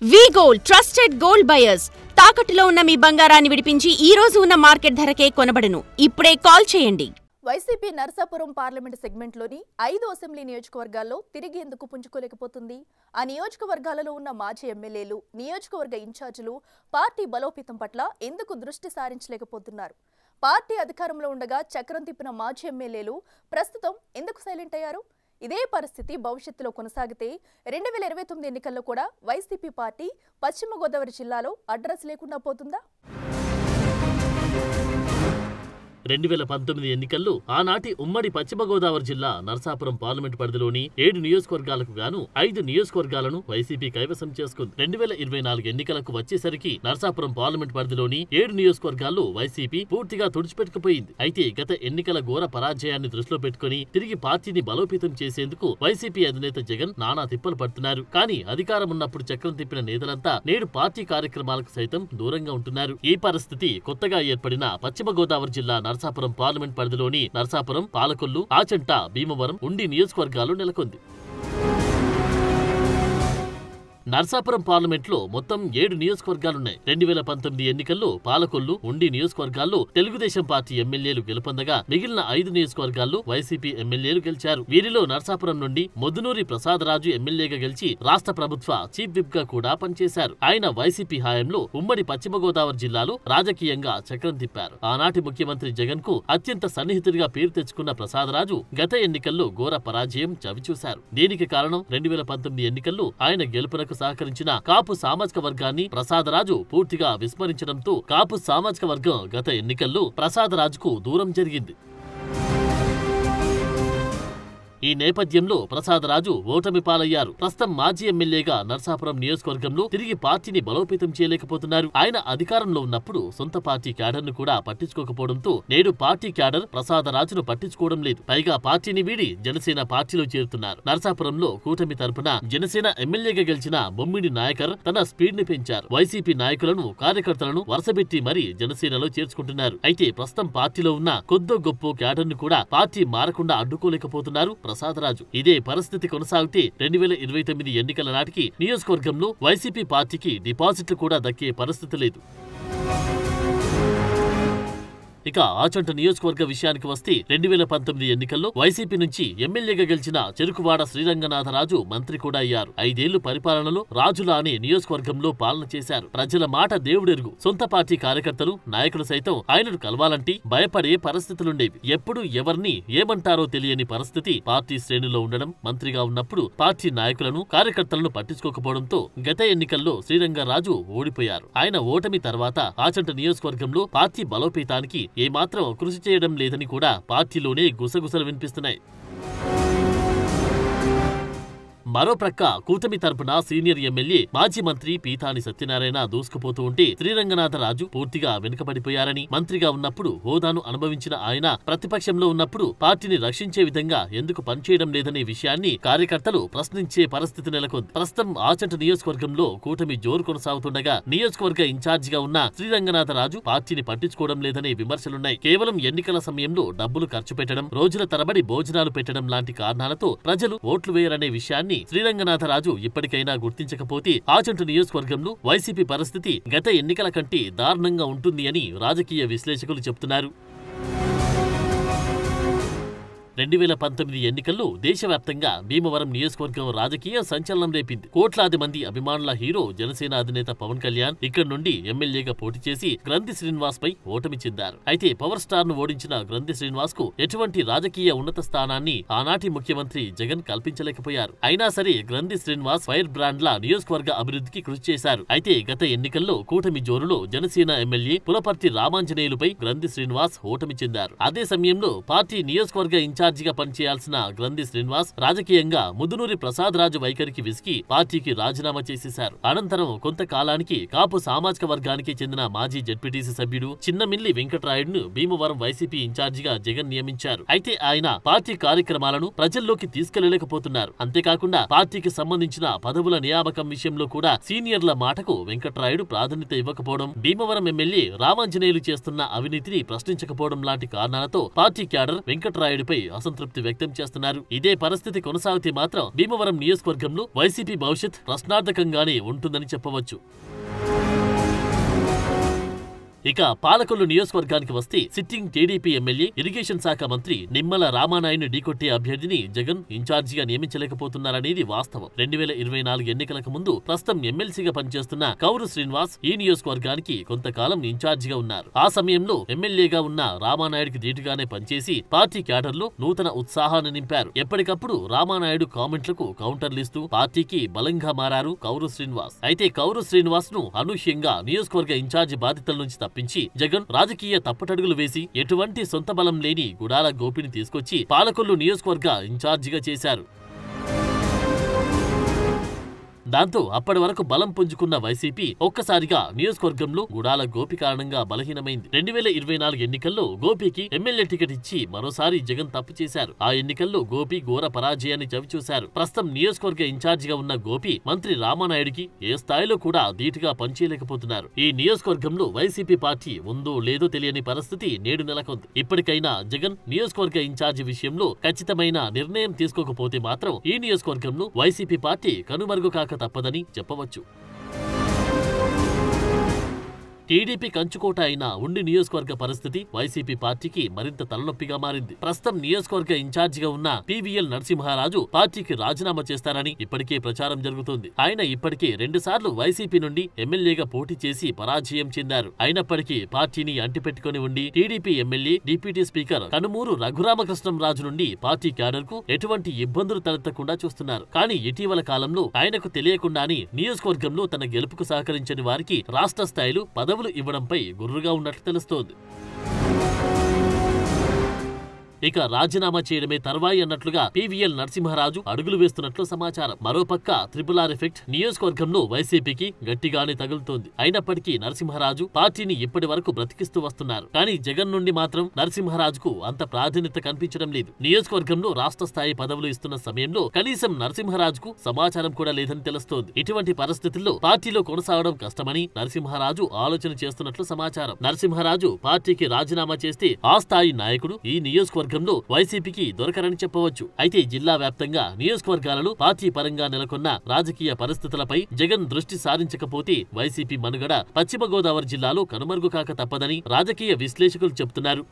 వి gold trusted gold buyers తాకట్టులో ఉన్న మీ బంగారాన్ని విడిపించి ఈ రోజు ఉన్న మార్కెట్ ధరకే కొనబడును. ఇప్పుడే కాల్ చేయండి. వైసీపీ నర్సాపురం పార్లమెంట్ సెగ్మెంట్లోని 5 అసెంబ్లీ నియోజకవర్గాల్లో తిరిగి ఎందుకు పుంజుకోలేకపోతుంది? ఆ నియోజకవర్గాలలో ఉన్న మాజీ ఎమ్మెల్యేలు, నియోజకవర్గ ఇన్ఛార్జీలు పార్టీ బలోపేతం పట్ల ఎందుకు దృష్టి సారించలేకపోతున్నారు? పార్టీ అధికారంలో ఉండగా చక్రం తిప్పిన మాజీ ఎమ్మెల్యేలు ప్రస్తుతం ఎందుకు సైలెంట్ అయ్యారు? ఇదే పరిస్థితి భవిష్యత్తులో కొనసాగితే 2029 ఎన్నికల్లో కూడా వైసీపీ పార్టీ పశ్చిమ గోదావరి జిల్లాలో అడ్రస్ లేకుండా పోతుందా? 2019 ఎన్నికల్లో ఆనాటి ఉమ్మడి పశ్చిమ గోదావరి జిల్లా నర్సాపురం పార్లమెంట్ పరిధిలోని 7 నియోజకవర్గాలకు గాను 5 నియోజకవర్గాలను వైసీపీ కైవసం చేసుకుంది. 2024 ఎన్నికలకు వచ్చేసరికి నర్సాపురం పార్లమెంట్ పరిధిలోని 7 నియోజకవర్గాల్లో వైసీపీ పూర్తిగా తుడిచిపెట్టుకుపోయింది. అయితే గత ఎన్నికల ఘోర పరాజయాన్ని దృష్టిలో పెట్టుకుని తిరిగి పార్టీని బలోపేతం చేసేందుకు వైసీపీ అధినేత జగన్ నానా తిప్పలు పడుతున్నారు. కానీ అధికారం ఉన్నప్పుడు చక్రం తిప్పిన నేతలంతా నేడు పార్టీ కార్యక్రమాలకు సైతం దూరంగా ఉంటున్నారు. ఈ పరిస్థితి కొత్తగా ఏర్పడిన పశ్చిమ గోదావరి జిల్లా నర్సాపురం పార్లమెంట్ పరిధిలోని నర్సాపురం, పాలకొల్లు, ఆచంట, భీమవరం, ఉండి నియోజకవర్గాలు నెలకొంది. నర్సాపురం పార్లమెంట్లో మొత్తం 7 నియోజకవర్గాలున్నాయి. 2019 ఎన్నికల్లో పాలకొల్లు, ఉండి నియోజకవర్గాల్లో తెలుగుదేశం పార్టీ ఎమ్మెల్యేలు గెలుపొందగా మిగిలిన 5 నియోజకవర్గాల్లో వైసీపీ ఎమ్మెల్యేలు గెలిచారు. వీరిలో నర్సాపురం నుండి మొద్దునూరి ప్రసాదరాజు ఎమ్మెల్యేగా గెలిచి రాష్ట్ర ప్రభుత్వ చీఫ్ విప్ గా కూడా పనిచేశారు. ఆయన వైసీపీ హయాంలో ఉమ్మడి పశ్చిమ గోదావరి జిల్లాలో రాజకీయంగా చక్రం తిప్పారు. ఆనాటి ముఖ్యమంత్రి జగన్ కు అత్యంత సన్నిహితుడిగా పేరు తెచ్చుకున్న ప్రసాదరాజు గత ఎన్నికల్లో ఘోర పరాజయం చవిచూశారు. దీనికి కారణం 2019 ఎన్నికల్లో ఆయన గెలుపునకు సహకరించిన కాపు సామాజిక వర్గాన్ని ప్రసాదరాజు పూర్తిగా విస్మరించడంతో కాపు సామాజిక వర్గం గత ఎన్నికల్లో ప్రసాదరాజుకు దూరం జరిగింది. ఈ నేపథ్యంలో ప్రసాదరాజు ఓటమి పాలయ్యారు. ప్రస్తుతం మాజీ ఎమ్మెల్యేగా నర్సాపురం నియోజకవర్గంలో తిరిగి పార్టీని బలోపేతం చేయలేకపోతున్నారు. ఆయన అధికారంలో ఉన్నప్పుడు సొంత పార్టీ క్యాడర్ ను కూడా పట్టించుకోకపోవడంతో నేడు పార్టీ క్యాడర్ ప్రసాదరాజును పట్టించుకోవడం లేదు. పైగా పార్టీని వీడి జనసేన పార్టీలో చేరుతున్నారు. నర్సాపురంలో కూటమి తరపున జనసేన ఎమ్మెల్యేగా గెలిచిన బొమ్మిడి నాయకర్ తన స్పీడ్ ని పెంచారు. వైసీపీ నాయకులను, కార్యకర్తలను వరుసపెట్టి మరీ జనసేనలో చేర్చుకుంటున్నారు. అయితే ప్రస్తుతం పార్టీలో ఉన్న కొద్దో గొప్ప క్యాడర్ ను కూడా పార్టీ మారకుండా అడ్డుకోలేకపోతున్నారు ప్రసాదరాజు. ఇదే పరిస్థితి కొనసాగితే 2029 ఎన్నికల నాటికి నియోజకవర్గంలో వైసీపీ పార్టీకి డిపాజిట్లు కూడా దక్కే పరిస్థితి లేదు. ఇక ఆచంట నియోజకవర్గ విషయానికి వస్తే 2019 ఎన్నికల్లో వైసీపీ నుంచి ఎమ్మెల్యేగా గెలిచిన చెరుకువాడ శ్రీరంగనాథరాజు మంత్రి కూడా అయ్యారు. 5 ఏళ్లు పరిపాలనలో రాజులా అనే నియోజకవర్గంలో పాలన చేశారు. ప్రజల మాట దేవుడెరుగు. సొంత పార్టీ కార్యకర్తలు, నాయకులు సైతం ఆయనను కలవాలంటే భయపడే పరిస్థితులుండేవి. ఎప్పుడు ఎవరిని ఏమంటారో తెలియని పరిస్థితి పార్టీ శ్రేణుల్లో ఉండడం, మంత్రిగా ఉన్నప్పుడు పార్టీ నాయకులను, కార్యకర్తలను పట్టించుకోకపోవడంతో గత ఎన్నికల్లో శ్రీరంగరాజు ఓడిపోయారు. ఆయన ఓటమి తర్వాత ఆచంట నియోజకవర్గంలో పార్టీ బలోపేతానికి ఏమాత్రం కృషి చేయడం లేదని కూడా పార్టీలోనే గుసగుసలు వినిపిస్తున్నాయి. మరో ప్రక్క కూటమి తరపున సీనియర్ ఎమ్మెల్యే మాజీ మంత్రి పీతాని సత్యనారాయణ దూసుకుపోతూ ఉంటే శ్రీరంగనాథరాజు పూర్తిగా వెనుకబడిపోయారని, మంత్రిగా ఉన్నప్పుడు హోదాను అనుభవించిన ఆయన ప్రతిపక్షంలో ఉన్నప్పుడు పార్టీని రక్షించే విధంగా ఎందుకు పనిచేయడం లేదనే విషయాన్ని కార్యకర్తలు ప్రశ్నించే పరిస్థితి నెలకొంది. ప్రస్తుతం ఆచంట నియోజకవర్గంలో కూటమి జోరు కొనసాగుతుండగా నియోజకవర్గ ఇన్ఛార్జిగా ఉన్న శ్రీరంగనాథరాజు పార్టీని పట్టించుకోవడం లేదనే విమర్శలున్నాయి. కేవలం ఎన్నికల సమయంలో డబ్బులు ఖర్చు పెట్టడం, రోజుల తరబడి భోజనాలు పెట్టడం లాంటి కారణాలతో ప్రజలు ఓట్లు వేయరనే విషయాన్ని శ్రీరంగనాథరాజు ఇప్పటికైనా గుర్తించకపోతే ఆచంట నియోజకవర్గంలో వైసీపీ పరిస్థితి గత ఎన్నికల కంటే దారుణంగా ఉంటుంది అని రాజకీయ విశ్లేషకులు చెబుతున్నారు. 2019 ఎన్నికల్లో దేశవ్యాప్తంగా భీమవరం నియోజకవర్గం రాజకీయ సంచలనం రేపింది. కోట్లాది మంది అభిమానుల హీరో జనసేన అధినేత పవన్ కళ్యాణ్ ఇక్కడి నుండి ఎమ్మెల్యేగా పోటీ చేసి గ్రంథి శ్రీనివాస్ పై ఓటమి చెందారు. అయితే పవర్ స్టార్ ను ఓడించిన గ్రంథి శ్రీనివాస్ కు ఎటువంటి రాజకీయ ఉన్నత స్థానాన్ని ఆనాటి ముఖ్యమంత్రి జగన్ కల్పించలేకపోయారు. అయినా సరే గ్రంథి శ్రీనివాస్ ఫైర్ బ్రాండ్ల నియోజకవర్గ అభివృద్ధికి కృషి చేశారు. అయితే గత ఎన్నికల్లో కూటమి జోరులో జనసేన ఎమ్మెల్యే పులపర్తి రామాంజనేయులపై గ్రంథి శ్రీనివాస్ ఓటమి చెందారు. అదే సమయంలో పార్టీ నియోజకవర్గ ఇన్ఛార్జిగా పనిచేయాల్సిన గ్రంథి శ్రీనివాస్ రాజకీయంగా ముద్దునూరి ప్రసాదరాజు వైఖరికి విసిగి పార్టీకి రాజీనామా చేసేశారు. అనంతరం కొంతకాలానికి కాపు సామాజిక వర్గానికి చెందిన మాజీ జెడ్పీటీసీ సభ్యుడు చిన్నమిల్లి వెంకటరాయుడును భీమవరం వైసీపీ ఇన్ఛార్జిగా జగన్ నియమించారు. అయితే ఆయన పార్టీ కార్యక్రమాలను ప్రజల్లోకి తీసుకెళ్లలేకపోతున్నారు. అంతేకాకుండా పార్టీకి సంబంధించిన పదవుల నియామకం విషయంలో కూడా సీనియర్ల మాటకు వెంకటరాయుడు ప్రాధాన్యత ఇవ్వకపోవడం, భీమవరం ఎమ్మెల్యే రామాంజనేయులు చేస్తున్న అవినీతిని ప్రశ్నించకపోవడం లాంటి కారణాలతో పార్టీ క్యాడర్ వెంకటరాయుడిపై అసంతృప్తి వ్యక్తం చేస్తున్నారు. ఇదే పరిస్థితి కొనసాగితే మాత్రం భీమవరం నియోజకవర్గంలో వైసీపీ భవిష్యత్ ప్రశ్నార్థకంగానే ఉంటుందని చెప్పవచ్చు. ఇక పాలకొల్లు నియోజకవర్గానికి వస్తే సిట్టింగ్ టీడీపీ ఎమ్మెల్యే ఇరిగేషన్ శాఖ మంత్రి నిమ్మల రామానాయుడిని ఢీకొట్టే అభ్యర్థిని జగన్ ఇన్ఛార్జిగా నియమించలేకపోతున్నారనేది వాస్తవం. 2024 ఎన్నికలకు ముందు ప్రస్తుతం ఎమ్మెల్సీగా పనిచేస్తున్న కౌరు శ్రీనివాస్ ఈ నియోజకవర్గానికి కొంతకాలం ఇన్ఛార్జిగా ఉన్నారు. ఆ సమయంలో ఎమ్మెల్యేగా ఉన్న రామానాయుడికి ధీటుగానే పనిచేసి పార్టీ క్యాడర్లో నూతన ఉత్సాహాన్ని నింపారు. ఎప్పటికప్పుడు రామానాయుడు కామెంట్లకు కౌంటర్లిస్తూ పార్టీకి బలంగా మారారు కౌరు శ్రీనివాస్. అయితే కౌరు శ్రీనివాస్ ను అనూహ్యంగా నియోజకవర్గ ఇన్ఛార్జి బాధ్యతల నుంచి తప్పించి జగన్ రాజకీయ తప్పటడుగులు వేసి ఎటువంటి సొంత బలం లేని గుడాల గోపిని తీసుకొచ్చి పాలకొల్లు నియోజకవర్గ ఇన్ఛార్జిగా చేశారు. దాంతో అప్పటి వరకు బలం పుంజుకున్న వైసీపీ ఒక్కసారిగా నియోజకవర్గంలో గుడాల గోపి కారణంగా బలహీనమైంది. 2024 ఎన్నికల్లో గోపికి ఎమ్మెల్యే టికెట్ ఇచ్చి మరోసారి జగన్ తప్పు చేశారు. ఆ ఎన్నికల్లో గోపి ఘోర పరాజయాన్ని చవిచూశారు. ప్రస్తుతం నియోజకవర్గ ఇన్ఛార్జిగా ఉన్న గోపి మంత్రి రామానాయుడికి ఏ స్థాయిలో కూడా ధీటుగా పనిచేయలేకపోతున్నారు. ఈ నియోజకవర్గంలో వైసీపీ పార్టీ ఉందో లేదో తెలియని పరిస్థితి నేడు నెలకొంది. ఇప్పటికైనా జగన్ నియోజకవర్గ ఇన్ఛార్జి విషయంలో ఖచ్చితమైన నిర్ణయం తీసుకోకపోతే మాత్రం ఈ నియోజకవర్గంలో వైసీపీ పార్టీ కనుమరుగు కాక తప్పదని చెప్పవచ్చు. టీడీపీ కంచుకోట అయిన ఉండి నియోజకవర్గ పరిస్థితి వైసీపీ పార్టీకి మరింత తలనొప్పిగా మారింది. ప్రస్తుతం నియోజకవర్గ ఇన్ఛార్జిగా ఉన్న పివిఎల్ నరసింహారాజు పార్టీకి రాజీనామా చేస్తారని ఇప్పటికే ప్రచారం జరుగుతోంది. ఆయన ఇప్పటికే 2 సార్లు వైసీపీ నుండి ఎమ్మెల్యేగా పోటీ చేసి పరాజయం చెందారు. అయినప్పటికీ పార్టీని అంటిపెట్టుకుని ఉండి TDP MLA deputy speaker Kanumuru Raghurama Krishnam Raju నుండి పార్టీ క్యాడర్కు ఎటువంటి ఇబ్బందులు తలెత్తకుండా చూస్తున్నారు. కానీ ఇటీవల కాలంలో ఆయనకు తెలియకుండానే నియోజకవర్గంలో తన గెలుపుకు సహకరించని వారికి రాష్ట్ర స్థాయిలో పదవులు ఇవ్వడంపై గుర్రుగా ఉన్నట్లు తెలుస్తోంది. ఇక రాజీనామా చేయడమే తర్వాయి అన్నట్లుగా పివిఎల్ నరసింహారాజు అడుగులు వేస్తున్నట్లు సమాచారం. మరోపక్క RRR ఎఫెక్ట్ నియోజకవర్గంలో వైసీపీకి గట్టిగానే తగులుతోంది. అయినప్పటికీ నరసింహారాజు పార్టీని ఇప్పటి వరకు బ్రతికిస్తూ వస్తున్నారు. కానీ జగన్ నుండి మాత్రం నరసింహారాజుకు అంత ప్రాధాన్యత కనిపించడం లేదు. నియోజకవర్గంలో రాష్ట్ర స్థాయి పదవులు ఇస్తున్న సమయంలో కనీసం నరసింహారాజుకు సమాచారం కూడా లేదని తెలుస్తోంది. ఇటువంటి పరిస్థితుల్లో పార్టీలో కొనసాగడం కష్టమని నరసింహారాజు ఆలోచన చేస్తున్నట్లు సమాచారం. నరసింహారాజు పార్టీకి రాజీనామా చేస్తే ఆ స్థాయి నాయకుడు ఈ నియోజకవర్గంలో వైసీపీకి దొరకరని చెప్పవచ్చు. అయితే జిల్లా వ్యాప్తంగా నియోజకవర్గాలలో పార్టీ పరంగా నెలకొన్న రాజకీయ పరిస్థితులపై జగన్ దృష్టి సారించకపోతే వైసీపీ మనుగడ పశ్చిమ గోదావరి జిల్లాలో కనుమరుగు కాక తప్పదని రాజకీయ విశ్లేషకులు చెబుతున్నారు.